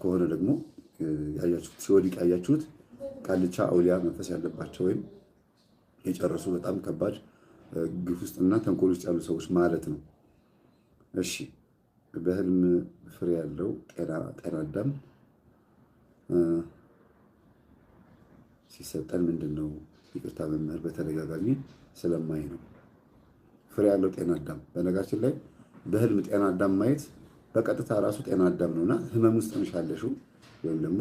ከሆነ ደግሞ ያያችሁት ሲወድቅ ያያችሁት ቃልቻ አውሊያ መንፈስ ያለባቸው ወይም የጨረሱ በጣም ከባድ ግፍ ውስጥና ተንኮል ውስጥ ያሉ ሰዎች ማለት ነው። እሺ በህልም ፍሬ ያለው ጤና አዳም ሲሰጠን ምንድን ነው? ይቅርታ መምህር በተደጋጋሚ ስለማይ ነው። ፍሬ ያለው ጤና አዳም በነገራችን ላይ በህልም ጤና አዳም ማየት በቀጥታ ራሱ ጤና አዳም ነውና ህመም ውስጥ ነሽ ያለሽው ወይም ደግሞ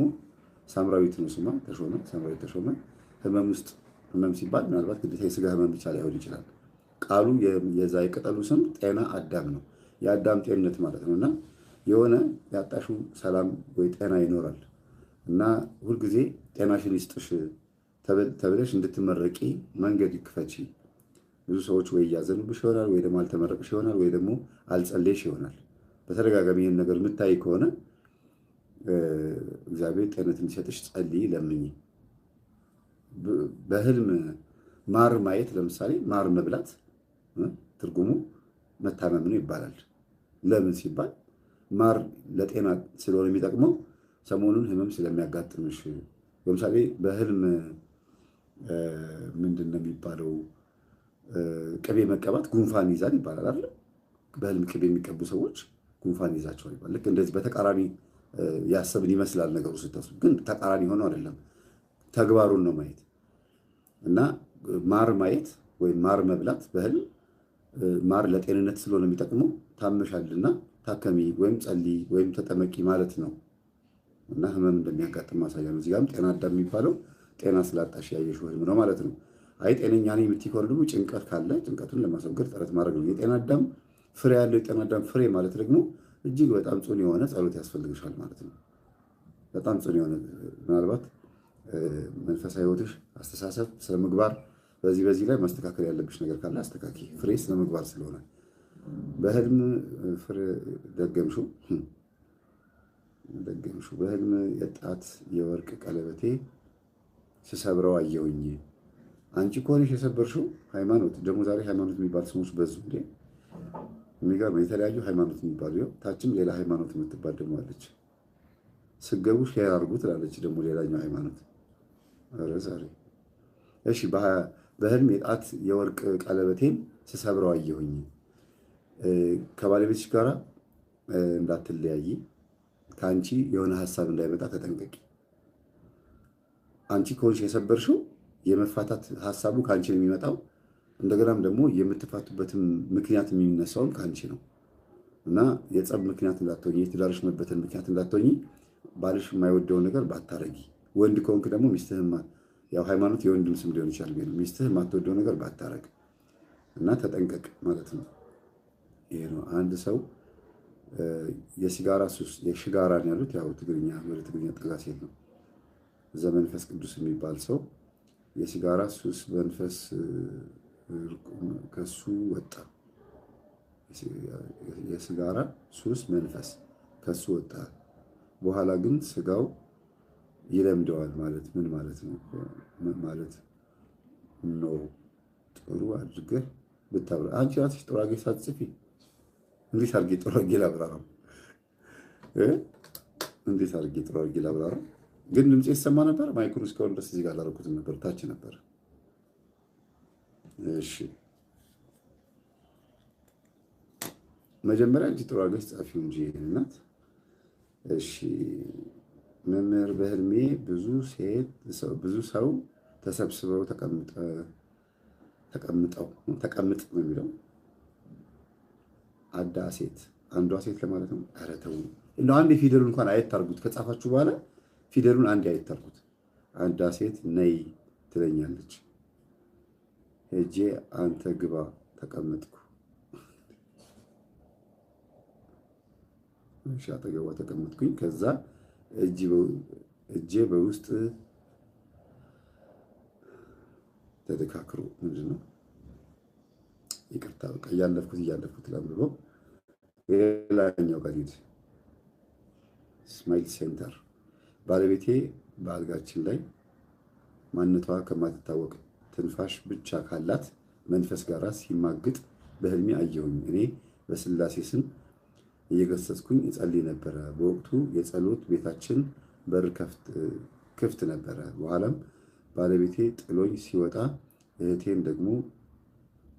ሳምራዊት ነው ስሟ ተሾመ፣ ሳምራዊት ተሾመ ህመም ውስጥ ህመም ሲባል ምናልባት ግዴታ የስጋ ህመም ብቻ ላይሆን ይችላል። ቃሉ የዛ የቅጠሉ ስም ጤና አዳም ነው። የአዳም ጤንነት ማለት ነውና የሆነ ያጣሽው ሰላም ወይ ጤና ይኖራል እና ሁልጊዜ ጤናሽን ይስጥሽ ተብለሽ እንድትመረቂ መንገድ ይክፈቺ። ብዙ ሰዎች ወይ እያዘኑብሽ ይሆናል ወይ ደግሞ አልተመረቅሽ ይሆናል ወይ ደግሞ አልጸለይሽ ይሆናል። በተደጋጋሚ ይህን ነገር የምታይ ከሆነ እግዚአብሔር ጤነት እንዲሰጥሽ ጸልይ፣ ለምኝ። በህልም ማር ማየት ለምሳሌ ማር መብላት ትርጉሙ መታመም ነው ይባላል። ለምን ሲባል ማር ለጤና ስለሆነ የሚጠቅመው ሰሞኑን ህመም ስለሚያጋጥምሽ። ለምሳሌ በህልም ምንድን ነው የሚባለው ቅቤ መቀባት ጉንፋን ይዛል ይባላል አይደል? በህልም ቅቤ የሚቀቡ ሰዎች ጉንፋን ይዛቸዋል ይባላል። ልክ እንደዚህ በተቃራኒ ያሰብን ይመስላል ነገሩ ስታስቡ፣ ግን ተቃራኒ ሆኖ አይደለም። ተግባሩን ነው ማየት እና ማር ማየት ወይም ማር መብላት በህልም ማር ለጤንነት ስለሆነ የሚጠቅመው ታመሻልና ታከሚ ወይም ጸልይ ወይም ተጠመቂ ማለት ነው እና ህመም እንደሚያጋጥም ማሳያ ነው። እዚህ ጋርም ጤና አዳም የሚባለው ጤና ስላጣሽ ያየሽው ህልም ነው ማለት ነው። አይ ጤነኛ ነኝ የምትይ ከሆነ ደግሞ ጭንቀት ካለ ጭንቀቱን ለማስወገድ ጥረት ማድረግ ነው። የጤና አዳም ፍሬ ያለው የጤና አዳም ፍሬ ማለት ደግሞ እጅግ በጣም ጽኑ የሆነ ጸሎት ያስፈልግሻል ማለት ነው። በጣም ጽኑ የሆነ ምናልባት መንፈሳዊ ህይወትሽ፣ አስተሳሰብ፣ ስነ ምግባር በዚህ ላይ ማስተካከል ያለብሽ ነገር ካለ አስተካኪ። ፍሬ ስነ ምግባር ስለሆነ በህልም ፍሬ ደገምሽው በህልም የጣት የወርቅ ቀለበቴ ስሰብረው አየሁኝ። አንቺ ከሆነሽ የሰበርሽው ሃይማኖት ደግሞ ዛሬ ሃይማኖት የሚባል ስሞች በዙ እንዴ! የሚገርም የተለያዩ ሃይማኖት የሚባሉ ይኸው ታችም ሌላ ሃይማኖት የምትባል ደግሞ አለች። ስገቡ ሼር አድርጉ ትላለች ደግሞ ሌላኛው ሃይማኖት። ኧረ ዛሬ እሺ በህልም የጣት የወርቅ ቀለበቴን ስሰብረው አየሁኝ። ከባለቤትሽ ጋራ እንዳትለያይ፣ ከአንቺ የሆነ ሀሳብ እንዳይመጣ ተጠንቀቂ። አንቺ ከሆንሽ የሰበርሽው የመፋታት ሀሳቡ ከአንቺ ነው የሚመጣው። እንደገናም ደግሞ የምትፋቱበትም ምክንያት የሚነሳውም ከአንቺ ነው እና የጸብ ምክንያት እንዳትሆኚ፣ የትዳርሽ መበተን ምክንያት እንዳትሆኚ ባልሽ የማይወደውን ነገር ባታረጊ። ወንድ ከሆንክ ደግሞ ሚስትህማ ያው ሃይማኖት የወንድም ስም ሊሆን ይችላል፣ ግን ሚስትህ የማትወደው ነገር ባታረግ እና ተጠንቀቅ ማለት ነው። ይሄ ነው። አንድ ሰው የሲጋራ ሱስ የሽጋራን ያሉት ያው ትግርኛ ወደ ትግርኛ ጠጋ ሲል ነው። ዘመንፈስ ቅዱስ የሚባል ሰው የሲጋራ ሱስ መንፈስ ከሱ ወጣ። የሲጋራ ሱስ መንፈስ ከሱ ወጣ። በኋላ ግን ስጋው ይለምደዋል ማለት ምን ማለት ነው? ማለት ነው ጥሩ አድርገህ ብታብራ። አንቺ ራስሽ ጥሩ አድርገሽ ሳትጽፊ እንዴት አድርጌ ጥሩ አድርጌ ላብራራው? እንዴት አድርጌ ጥሩ አድርጌ ላብራራው? ግን ድምጽ ይሰማ ነበር። ማይክሮን እስካሁን ድረስ እዚህ ጋር አላደረኩትም ነበር፣ ታች ነበር። እሺ መጀመሪያ እንጂ ጥሩ አድርገሽ ጻፊው እንጂ እናት። እሺ መምህር በህልሜ ብዙ ሰው ተሰብስበው ተቀምጥ ነው የሚለው አንዷ ሴት ለማለት ነው። ኧረ ተው እንደው አንድ ፊደሉን እንኳን አየት አድርጉት። ከጻፋችሁ በኋላ ፊደሉን አንድ አየት አድርጉት። አንዷ ሴት ነይ ትለኛለች፣ ሄጄ አንተ ግባ ተቀመጥኩ። እሺ አጠገቧ ተቀመጥኩኝ። ከዛ እጄ በውስጥ ተደካክሮ ምንድን ነው? ይቅርታ በቃ እያለፍኩት ላምብሎ ሌላኛው ጋር ሂድ። ስማይል ሴንተር ባለቤቴ በአልጋችን ላይ ማንነቷ ከማትታወቅ ትንፋሽ ብቻ ካላት መንፈስ ጋር ሲማግጥ በህልሜ አየሁኝ። እኔ በስላሴ ስም እየገሰጽኩኝ እጸልይ ነበረ። በወቅቱ የጸሎት ቤታችን በር ክፍት ነበረ። በኋላም ባለቤቴ ጥሎኝ ሲወጣ እህቴን ደግሞ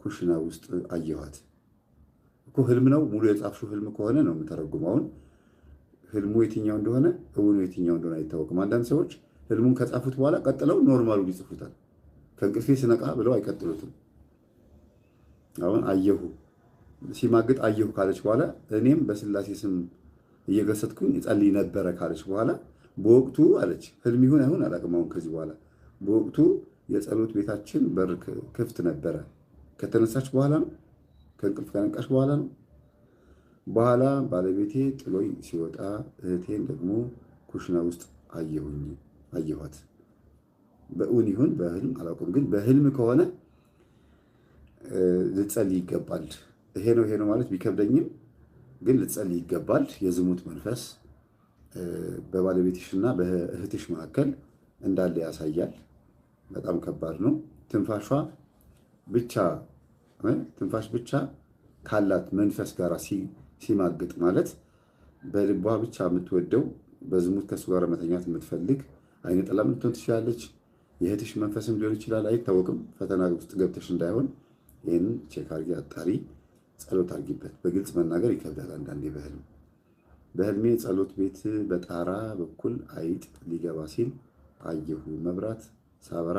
ኩሽና ውስጥ አየኋት። እኮ ህልም ነው ሙሉ የጻፍሽው ህልም ከሆነ ነው የምተረጉመው። አሁን ህልሙ የትኛው እንደሆነ እውኑ የትኛው እንደሆነ አይታወቅም። አንዳንድ ሰዎች ህልሙን ከጻፉት በኋላ ቀጥለው ኖርማሉ ይጽፉታል። ከእንቅልፌ ስነቃ ብለው አይቀጥሉትም። አሁን አየሁ ሲማግጥ አየሁ ካለች በኋላ እኔም በስላሴ ስም እየገሰጥኩኝ እጸልይ ነበረ ካለች በኋላ በወቅቱ አለች። ህልም ይሁን አይሁን አላውቅም። አሁን ከዚህ በኋላ በወቅቱ የጸሎት ቤታችን በር ክፍት ነበረ። ከተነሳች በኋላ ነው? ከእንቅልፍ ከነቃች በኋላ ነው? በኋላ ባለቤቴ ጥሎኝ ሲወጣ እህቴን ደግሞ ኩሽና ውስጥ አየኋት። በእውን ይሁን በህልም አላውቅም፣ ግን በህልም ከሆነ ልትጸልይ ይገባል። ይሄ ነው ማለት ቢከብደኝም ግን ልትጸልይ ይገባል። የዝሙት መንፈስ በባለቤትሽና በእህትሽ መካከል እንዳለ ያሳያል። በጣም ከባድ ነው። ትንፋሽ ብቻ ካላት መንፈስ ጋር ሲማግጥ ማለት በልቧ ብቻ የምትወደው በዝሙት ከሱ ጋር መተኛት የምትፈልግ አይነ ጥላ ልትሆን ትችላለች። የእህትሽ መንፈስም ሊሆን ይችላል፣ አይታወቅም። ፈተና ውስጥ ገብተሽ እንዳይሆን ይህን ቼክ አድርጊ፣ አጣሪ፣ ጸሎት አድርጊበት። በግልጽ መናገር ይከብዳል አንዳንዴ በህልሜ ጸሎት ቤት በጣራ በኩል አይጥ ሊገባ ሲል አየሁ። መብራት ሳበራ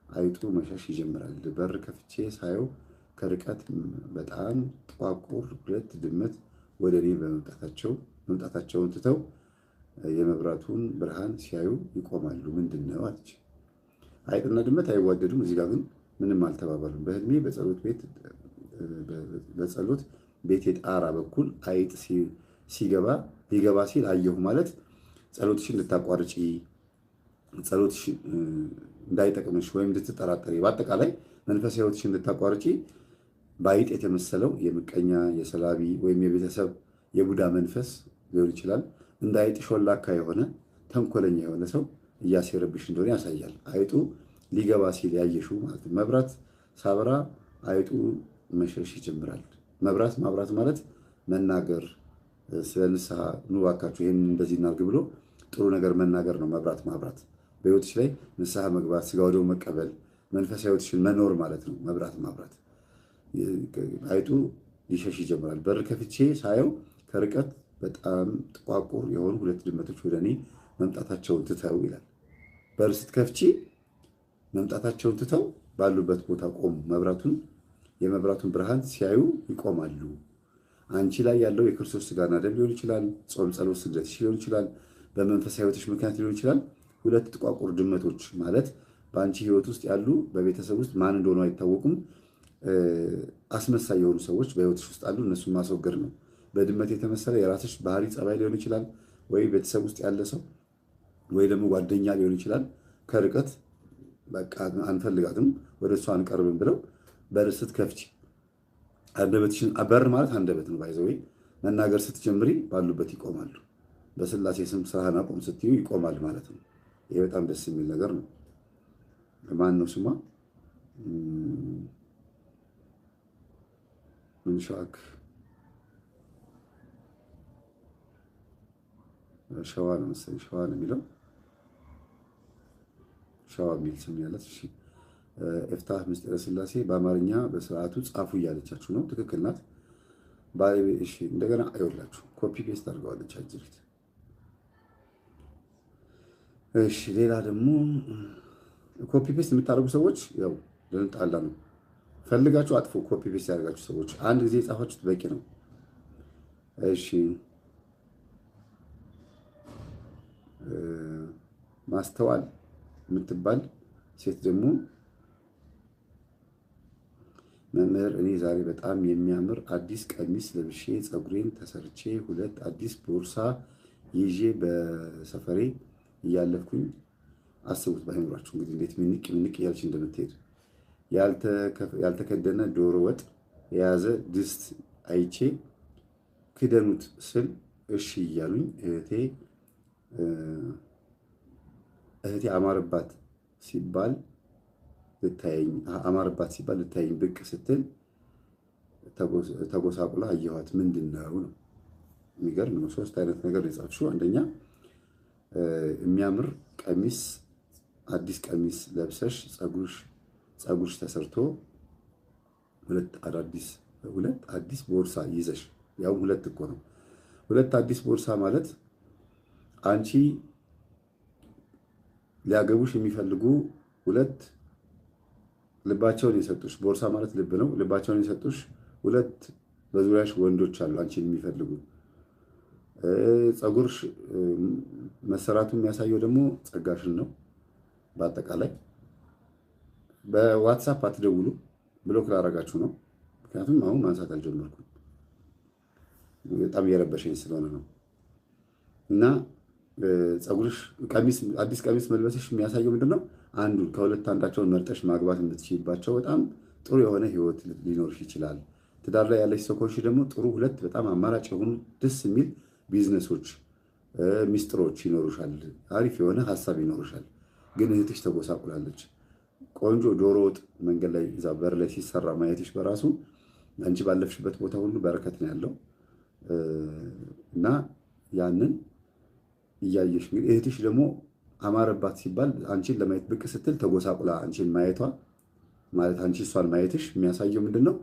አይጡ መሸሽ ይጀምራል። በር ከፍቼ ሳየው ከርቀት በጣም ጥቋቁር ሁለት ድመት ወደ እኔ መምጣታቸውን ትተው የመብራቱን ብርሃን ሲያዩ ይቆማሉ። ምንድን ነው አለች። አይጥና ድመት አይዋደዱም። እዚህ ጋር ግን ምንም አልተባባሉም። በህልሜ በጸሎት ቤት የጣራ በኩል አይጥ ሊገባ ሲል አየሁ ማለት ጸሎትሽን እንድታቋርጪ፣ ጸሎትሽ እንዳይጠቅምሽ ወይም እንድትጠራጠሪ፣ በአጠቃላይ መንፈሳዊ ህይወትሽን እንድታቋርጪ በአይጥ የተመሰለው የምቀኛ የሰላቢ ወይም የቤተሰብ የቡዳ መንፈስ ሊሆን ይችላል። እንደ አይጥ ሾላካ የሆነ ተንኮለኛ የሆነ ሰው እያሴረብሽ እንደሆነ ያሳያል። አይጡ ሊገባ ሲል ያየሽው ማለት ነው። መብራት ሳበራ አይጡ መሸሽ ይጀምራል። ማብራት ማለት መናገር፣ ስለ ንስሐ ኑ እባካችሁ ይህን እንደዚህ እናድርግ ብሎ ጥሩ ነገር መናገር ነው። ማብራት በህይወትሽ ላይ ንስሐ መግባት፣ ስጋ ወደሙ መቀበል፣ መንፈሳዊ ህይወትሽን መኖር ማለት ነው። ማብራት አይጡ ሊሸሽ ይጀምራል። በር ከፍቼ ሳየው ከርቀት በጣም ጥቋቁር የሆኑ ሁለት ድመቶች ወደ እኔ መምጣታቸውን ትተው ይላል። በር ስትከፍቺ መምጣታቸውን ትተው ባሉበት ቦታ ቆሙ። የመብራቱን ብርሃን ሲያዩ ይቆማሉ። አንቺ ላይ ያለው የክርስቶስ ሥጋና ደም ሊሆን ይችላል። ጾም፣ ጸሎት፣ ስግደትሽ ሊሆን ይችላል። በመንፈሳዊ ህይወትሽ ምክንያት ሊሆን ይችላል። ሁለት ጥቋቁር ድመቶች ማለት በአንቺ ህይወት ውስጥ ያሉ በቤተሰብ ውስጥ ማን እንደሆኑ አይታወቁም፣ አስመሳይ የሆኑ ሰዎች በህይወትሽ ውስጥ አሉ። እነሱን ማስወገድ ነው። በድመት የተመሰለ የራስሽ ባህሪ ጸባይ ሊሆን ይችላል፣ ወይ ቤተሰብ ውስጥ ያለ ሰው ወይ ደግሞ ጓደኛ ሊሆን ይችላል። ከርቀት በቃ አንፈልጋትም፣ ወደ እሷ አንቀርብም ብለው በር ስትከፍቺ አንደበትሽን፣ በር ማለት አንደበት ነው። ባይዘወይ መናገር ስትጀምሪ ባሉበት ይቆማሉ። በስላሴ ስም ስራህን አቁም ስትዩ ይቆማል ማለት ነው። ይሄ በጣም ደስ የሚል ነገር ነው። ማን ነው ስሟ? ምንሻክ ሸዋ ነው መሰለኝ። ሸዋ ነው የሚለው፣ ሸዋ የሚል ስም ያለት። እሺ ኤፍታህ ምስጢረ ስላሴ በአማርኛ በስርዓቱ ጻፉ እያለቻችሁ ነው። ትክክል ናት። እሺ እንደገና አይወላችሁ ኮፒ ፔስት አድርገዋለች አጅሪት። እሺ ሌላ ደግሞ ኮፒ ፔስት የምታደርጉ ሰዎች ያው ልንጣላ ነው። ፈልጋችሁ አጥፎ ኮፒ ፔስት ያደርጋችሁ ሰዎች አንድ ጊዜ የጻፋችሁት በቂ ነው። እሺ ማስተዋል የምትባል ሴት ደግሞ መምህር፣ እኔ ዛሬ በጣም የሚያምር አዲስ ቀሚስ ለብሼ ፀጉሬን ተሰርቼ ሁለት አዲስ ቦርሳ ይዤ በሰፈሬ እያለፍኩኝ፣ አስቡት ባይኖራችሁ እንግዲህ እንዴት ምንቅ እያለች እንደምትሄድ። ያልተከደነ ዶሮ ወጥ የያዘ ድስት አይቼ ክደኑት ስል እሺ እያሉኝ እህቴ አማረባት ሲባል ልታየኝ ብቅ ስትል ተጎሳቁላ አየኋት። ምንድን ነው? የሚገርም ነው። 3 አይነት ነገር የጻፍሽው። አንደኛ የሚያምር ቀሚስ አዲስ ቀሚስ ለብሰሽ ፀጉርሽ ተሰርቶ ሁለት አዲስ ቦርሳ ይዘሽ፣ ያው ሁለት እኮ ነው። ሁለት አዲስ ቦርሳ ማለት አንቺ ሊያገቡሽ የሚፈልጉ ሁለት ልባቸውን የሰጡሽ፣ ቦርሳ ማለት ልብ ነው። ልባቸውን የሰጡሽ ሁለት በዙሪያሽ ወንዶች አሉ አንቺን የሚፈልጉ። ፀጉርሽ መሰራቱ የሚያሳየው ደግሞ ጸጋሽን ነው። በአጠቃላይ በዋትሳፕ አትደውሉ፣ ብሎክ ላደርጋችሁ ነው። ምክንያቱም አሁን ማንሳት አልጀመርኩም፣ በጣም እየረበሸኝ ስለሆነ ነው። እና ፀጉርሽ አዲስ ቀሚስ መልበስሽ የሚያሳየው ምንድን ነው? አንዱን ከሁለት አንዳቸውን መርጠሽ ማግባት የምትችይባቸው በጣም ጥሩ የሆነ ህይወት ሊኖርሽ ይችላል። ትዳር ላይ ያለች ሰው ከሆንሽ ደግሞ ጥሩ ሁለት በጣም አማራጭ የሆኑ ደስ የሚል ቢዝነሶች፣ ሚስጥሮች ይኖሩሻል። አሪፍ የሆነ ሀሳብ ይኖሩሻል። ግን እህትሽ ተጎሳቁላለች። ቆንጆ ዶሮ ወጥ መንገድ ላይ እዛ በር ላይ ሲሰራ ማየትሽ በራሱ አንቺ ባለፍሽበት ቦታ ሁሉ በረከት ነው ያለው እና ያንን እያየሽ እንግዲህ እህትሽ ደግሞ አማረባት ሲባል አንቺን ለማየት ብቅ ስትል ተጎሳቁላ አንቺን ማየቷ ማለት አንቺ እሷን ማየትሽ የሚያሳየው ምንድን ነው?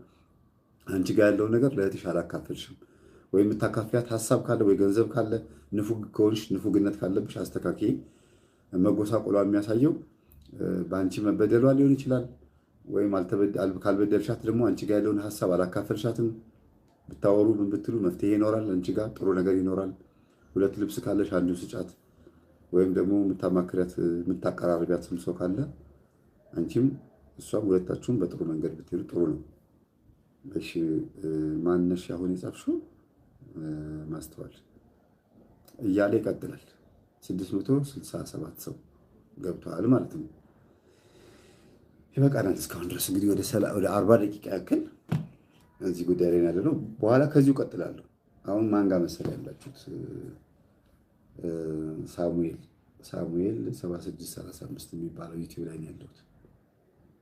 አንቺ ጋር ያለውን ነገር ለእህትሽ አላካፈልሽም። ወይ የምታካፊያት ሀሳብ ካለ ወይ ገንዘብ ካለ ንፉግ ከሆንሽ ንፉግነት ካለብሽ አስተካክዬ። መጎሳቁሏ የሚያሳየው በአንቺ መበደሏ ሊሆን ይችላል። ወይም ካልበደልሻት ደግሞ አንቺ ጋር ያለውን ሀሳብ አላካፈልሻትም። ብታወሩ ምን ብትሉ መፍትሄ ይኖራል። አንቺ ጋር ጥሩ ነገር ይኖራል። ሁለት ልብስ ካለሽ አንዱ ስጫት። ወይም ደግሞ የምታማክሪያት የምታቀራርቢያት ሰው ካለ አንቺም እሷም ሁለታችሁም በጥሩ መንገድ ብትሄዱ ጥሩ ነው። እሺ ማነሽ አሁን የጻፍሽው? ማስተዋል እያለ ይቀጥላል። 667 ሰው ገብቷል ማለት ነው። ይበቃናል እስካሁን ድረስ እንግዲህ ወደ 40 ደቂቃ ያክል እዚህ ጉዳይ ላይ ያለ ነው። በኋላ ከዚሁ እቀጥላለሁ። አሁን ማን ጋር መሰለህ ያላችሁት? ሳሙኤል 7635 የሚባለው ዩቲዩብ ላይ ነው ያለሁት።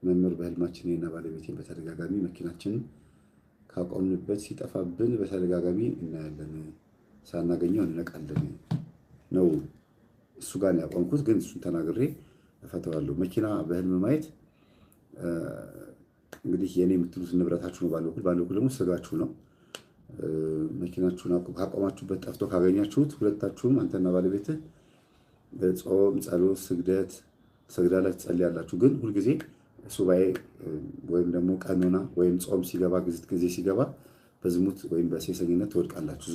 መምህር በህልማችን እና ባለቤቴ በተደጋጋሚ መኪናችንን ካቆምንበት ሲጠፋብን በተደጋጋሚ እናያለን፣ ሳናገኘው እንነቃለን ነው። እሱ ጋር ነው ያቆምኩት፣ ግን እሱን ተናግሬ እፈተዋለሁ። መኪና በህልም ማየት እንግዲህ የኔ የምትሉት ንብረታችሁ ነው። ባለ በኩል ደግሞ ስጋችሁ ነው። መኪናችሁን ካቆማችሁበት ጠፍቶ ካገኛችሁት ሁለታችሁም አንተና ባለቤትህ ጾም፣ ጸሎት፣ ስግደት ሰግዳላችሁ ትጸልያላችሁ። ግን ሁልጊዜ ሱባኤ ወይም ደግሞ ቀኖና ወይም ጾም ሲገባ ጊዜ ሲገባ በዝሙት ወይም በሴሰኝነት ትወድቃላችሁ።